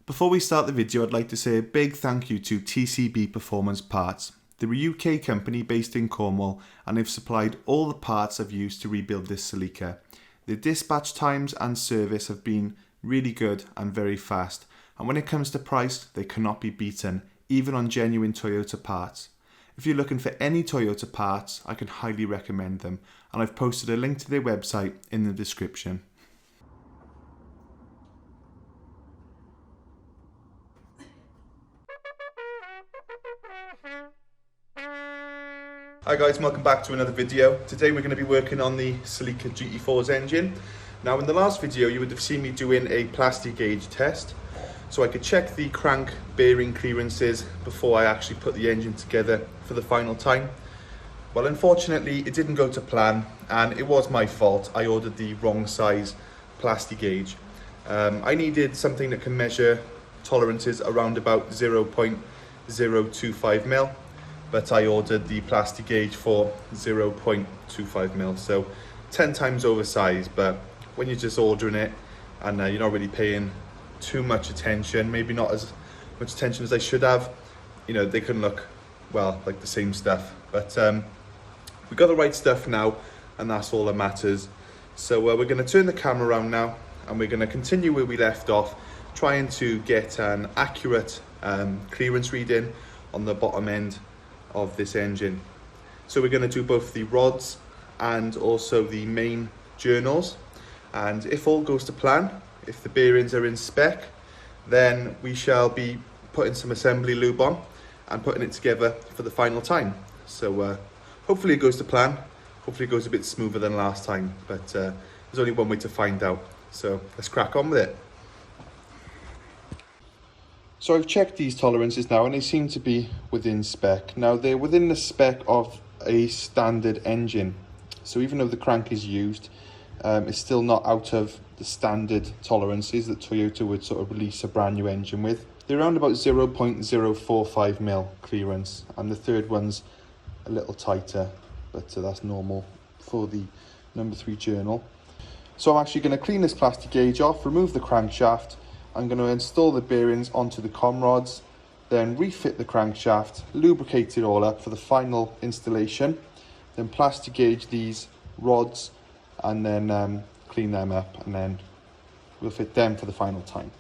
Before we start the video, I'd like to say a big thank you to TCB Performance Parts. They're a UK company based in Cornwall and they've supplied all the parts I've used to rebuild this Celica. Their dispatch times and service have been really good and very fast, and when it comes to price, they cannot be beaten, even on genuine Toyota parts. If you're looking for any Toyota parts, I can highly recommend them, and I've posted a link to their website in the description. Hi guys, welcome back to another video. Today we're going to be working on the Celica GT4's engine. Now in the last video you would have seen me doing a plastic gauge test, so I could check the crank bearing clearances before I actually put the engine together for the final time. Well, unfortunately it didn't go to plan, and it was my fault. I ordered the wrong size plastic gauge. I needed something that can measure tolerances around about 0.025 mil. But I ordered the plastic gauge for 0.25 mil, so 10 times oversized. But when you're just ordering it and you're not really paying too much attention, maybe not as much attention as I should have, you know, they can look, well, like the same stuff. But we got the right stuff now, and that's all that matters. So we're going to turn the camera around now, and we're going to continue where we left off, trying to get an accurate clearance reading on the bottom end of this engine. So we're going to do both the rods and also the main journals, and if all goes to plan, if the bearings are in spec, then we shall be putting some assembly lube on and putting it together for the final time. So hopefully it goes to plan, hopefully it goes a bit smoother than last time, but there's only one way to find out, so let's crack on with it. So I've checked these tolerances now and they seem to be within spec. Now they're within the spec of a standard engine. So even though the crank is used, it's still not out of the standard tolerances that Toyota would sort of release a brand new engine with. They're around about 0.045 mil clearance, and the third one's a little tighter, but that's normal for the number 3 journal. So I'm actually going to clean this plastic gauge off, remove the crankshaft. I'm going to install the bearings onto the com rods, then refit the crankshaft, lubricate it all up for the final installation, then plastic gauge these rods and then clean them up, and then we'll fit them for the final time.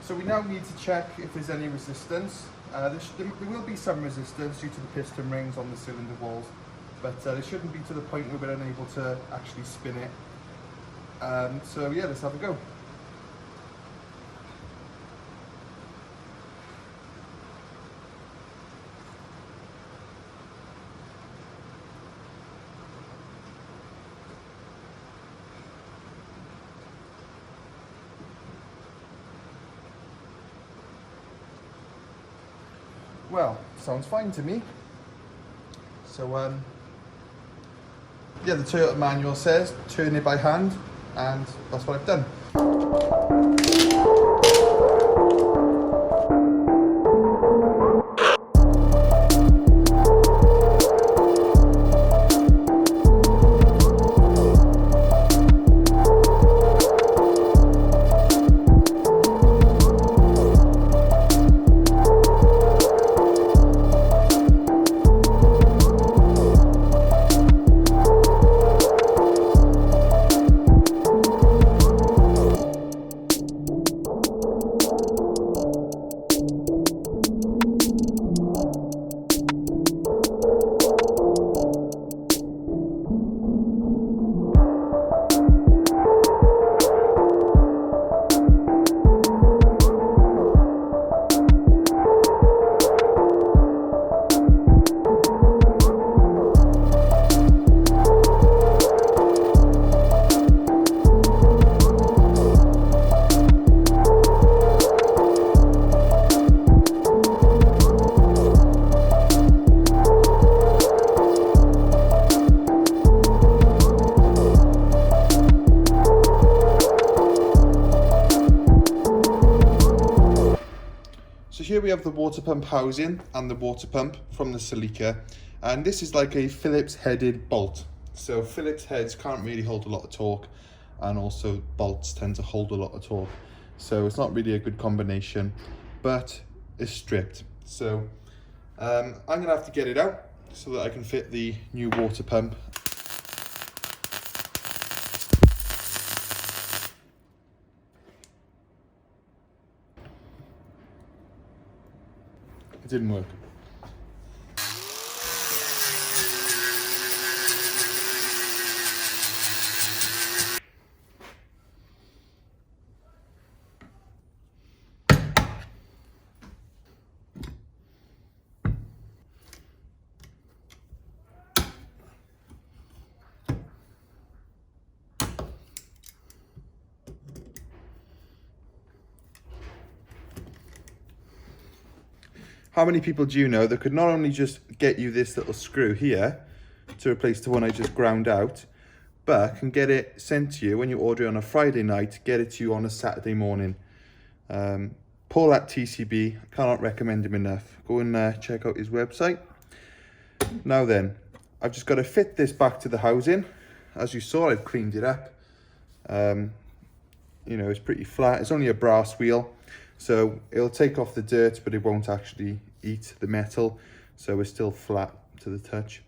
So we now need to check if there's any resistance. There will be some resistance due to the piston rings on the cylinder walls, but there shouldn't be to the point where we're unable to actually spin it. So yeah, let's have a go. Well, sounds fine to me. So yeah, the Toyota manual says turn it by hand, and that's what I've done. So here we have the water pump housing and the water pump from the Celica, and this is like a Phillips headed bolt. So Phillips heads can't really hold a lot of torque, and also bolts tend to hold a lot of torque. So it's not really a good combination, but it's stripped. So I'm gonna have to get it out so that I can fit the new water pump. It didn't work. How many people do you know that could not only just get you this little screw here to replace the one I just ground out, but can get it sent to you when you order it on a Friday night, get it to you on a Saturday morning? Paul at TCB, I cannot recommend him enough. Go and check out his website. Now then, I've just got to fit this back to the housing. As you saw, I've cleaned it up. You know, it's pretty flat. It's only a brass wheel, so it'll take off the dirt, but it won't actually eat the metal. So it's still flat to the touch.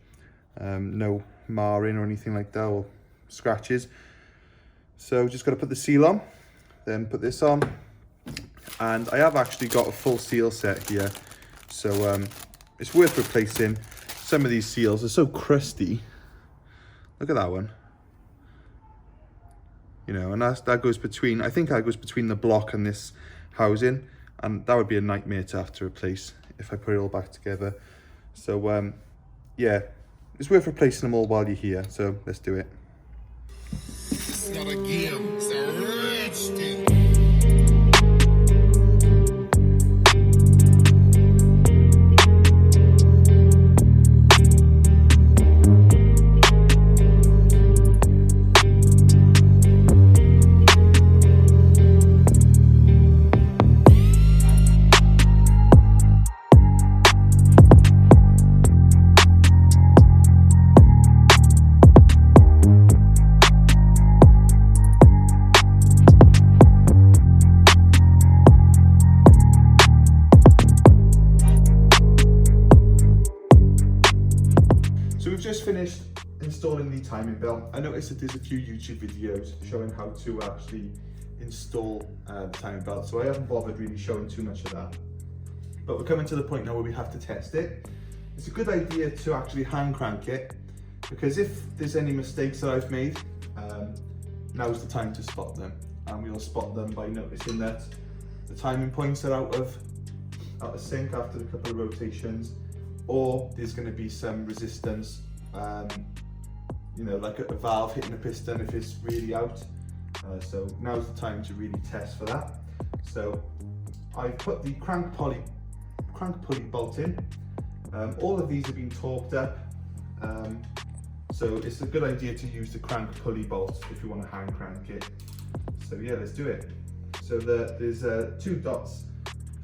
No marring or anything like that, or scratches. So just got to put the seal on, then put this on. And I have actually got a full seal set here. So it's worth replacing. Some of these seals are so crusty. Look at that one. You know, and that goes between, I think that goes between the block and this housing, and that would be a nightmare to have to replace if I put it all back together. So yeah, it's worth replacing them all while you're here, so let's do it. It's not a game, it's a rich thing. So we've just finished installing the timing belt. I noticed that there's a few YouTube videos showing how to actually install the timing belt, so I haven't bothered really showing too much of that. But we're coming to the point now where we have to test it. It's a good idea to actually hand crank it, because if there's any mistakes that I've made, now's the time to spot them. And we'll spot them by noticing that the timing points are out of sync after a couple of rotations, or there's going to be some resistance, you know, like a valve hitting a piston if it's really out. So now's the time to really test for that. So I've put the crank crank pulley bolt in. All of these have been torqued up, so it's a good idea to use the crank pulley bolt if you want to hand crank it. So yeah, let's do it. So there's 2 dots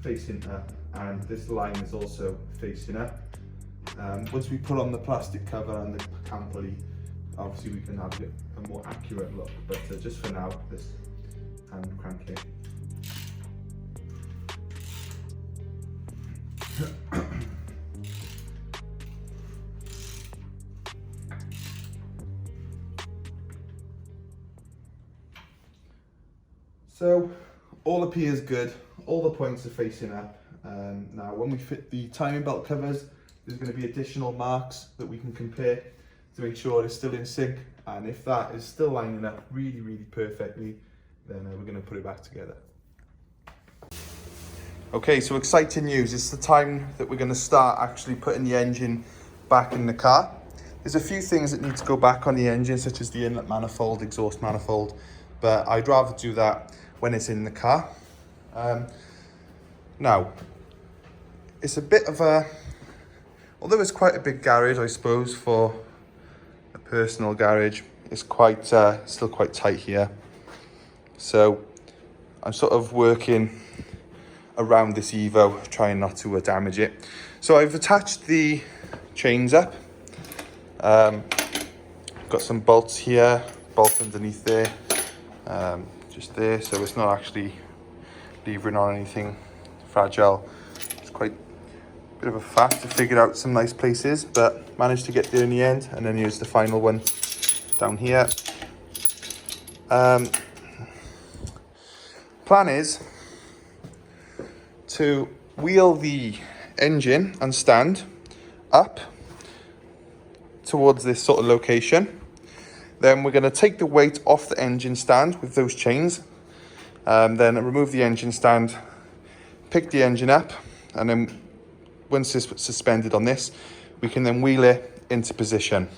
facing up, and this line is also facing up. Once we put on the plastic cover and the cam pulley, obviously we can have a more accurate look, but just for now, let's hand crank it. So all appears good, all the points are facing up. Now when we fit the timing belt covers, there's going to be additional marks that we can compare to make sure it's still in sync, and if that is still lining up really perfectly, then we're going to put it back together. Okay, so exciting news, it's the time that we're going to start actually putting the engine back in the car. There's a few things that need to go back on the engine, such as the inlet manifold, exhaust manifold, but I'd rather do that when it's in the car. Now, it's a bit of a, although it's quite a big garage, I suppose, for a personal garage, it's quite still quite tight here. So I'm sort of working around this Evo, trying not to damage it. So I've attached the chains up. Got some bolts here, bolt underneath there, just there, so it's not actually levering on anything fragile. It's quite a bit of a faff to figure out some nice places, but managed to get there in the end. And then here's the final one down here. Plan is to wheel the engine and stand up towards this sort of location. Then we're going to take the weight off the engine stand with those chains, then remove the engine stand, pick the engine up, and then once it's suspended on this, we can then wheel it into position.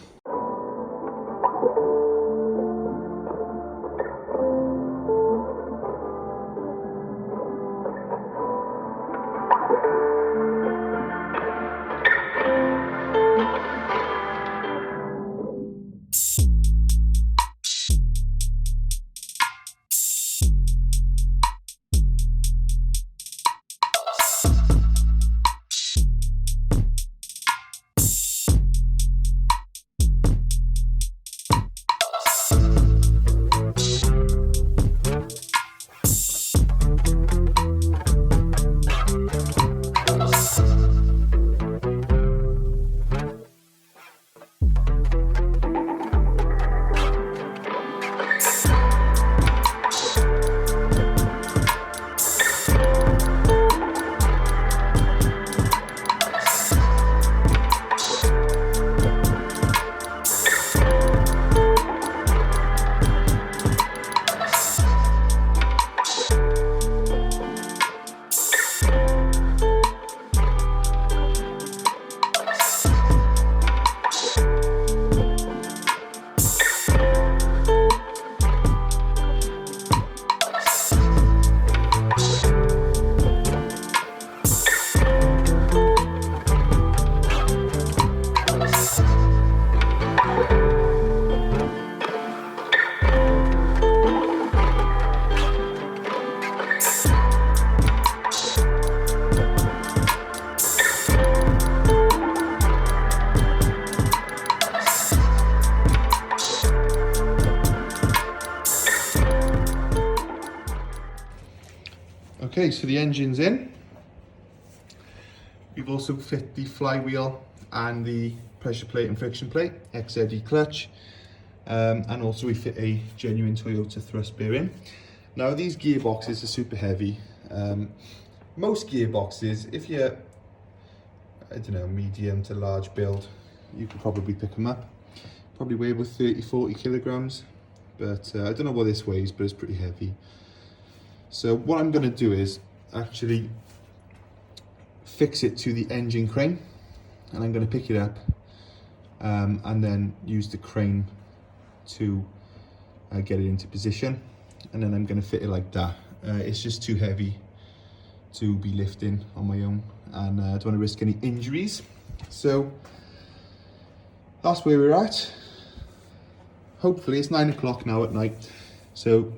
Okay, so the engine's in. We've also fit the flywheel and the pressure plate and friction plate, XZE clutch, and also we fit a genuine Toyota thrust bearing. Now these gearboxes are super heavy. Most gearboxes, if you're, I don't know, medium to large build, you could probably pick them up. Probably weigh about 30-40 kilograms, but I don't know what this weighs, but it's pretty heavy. So what I'm going to do is actually fix it to the engine crane, and I'm going to pick it up and then use the crane to get it into position, and then I'm going to fit it like that. It's just too heavy to be lifting on my own, and I don't want to risk any injuries. So that's where we're at. Hopefully it's 9 o'clock now at night, so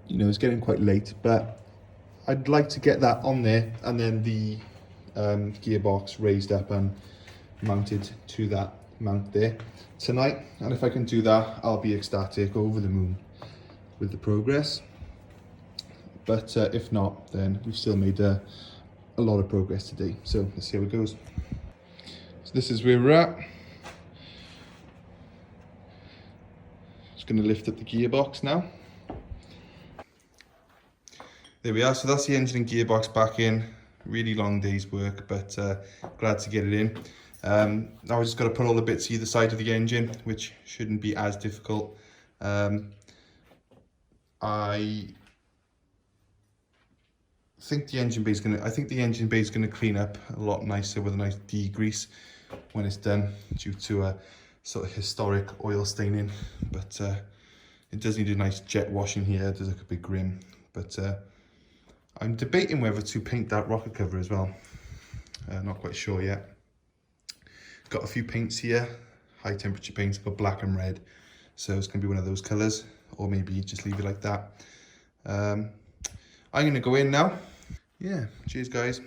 you know it's getting quite late, but I'd like to get that on there and then the gearbox raised up and mounted to that mount there tonight. And if I can do that, I'll be ecstatic, over the moon with the progress. But if not, then we've still made a lot of progress today. So let's see how it goes. So this is where we're at. Just going to lift up the gearbox now. There we are. So that's the engine and gearbox back in. Really long day's work, but glad to get it in. Now I just got to put all the bits either side of the engine, which shouldn't be as difficult. I think the engine bay is gonna clean up a lot nicer with a nice degrease when it's done, due to a sort of historic oil staining. But it does need a nice jet wash in here. There's like a big rim, but I'm debating whether to paint that rocker cover as well. Not quite sure yet. Got a few paints here, high temperature paints. I've got black and red, so it's gonna be one of those colors, or maybe just leave it like that. I'm gonna go in now. Yeah, cheers guys.